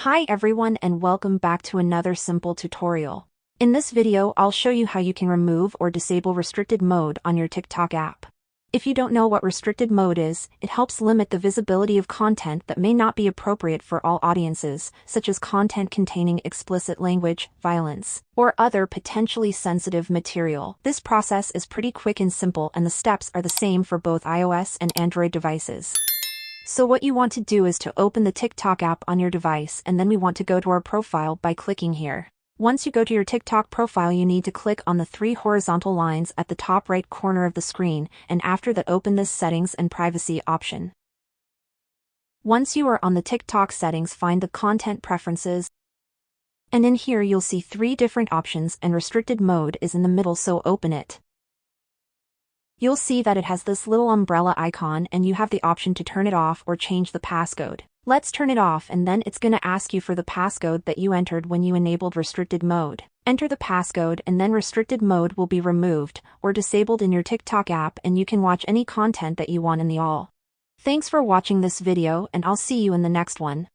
Hi everyone and welcome back to another simple tutorial. In this video I'll show you how you can remove or disable restricted mode on your TikTok app. If you don't know what restricted mode is, it helps limit the visibility of content that may not be appropriate for all audiences, such as content containing explicit language, violence, or other potentially sensitive material. This process is pretty quick and simple, and the steps are the same for both iOS and Android devices. So what you want to do is to open the TikTok app on your device, and then we want to go to our profile by clicking here. Once you go to your TikTok profile, you need to click on the three horizontal lines at the top right corner of the screen, and after that open this settings and privacy option. Once you are on the TikTok settings, find the content preferences, and in here you'll see three different options and restricted mode is in the middle, so open it. You'll see that it has this little umbrella icon and you have the option to turn it off or change the passcode. Let's turn it off, and then it's gonna ask you for the passcode that you entered when you enabled restricted mode. Enter the passcode and then restricted mode will be removed or disabled in your TikTok app, and you can watch any content that you want in the all. Thanks for watching this video, and I'll see you in the next one.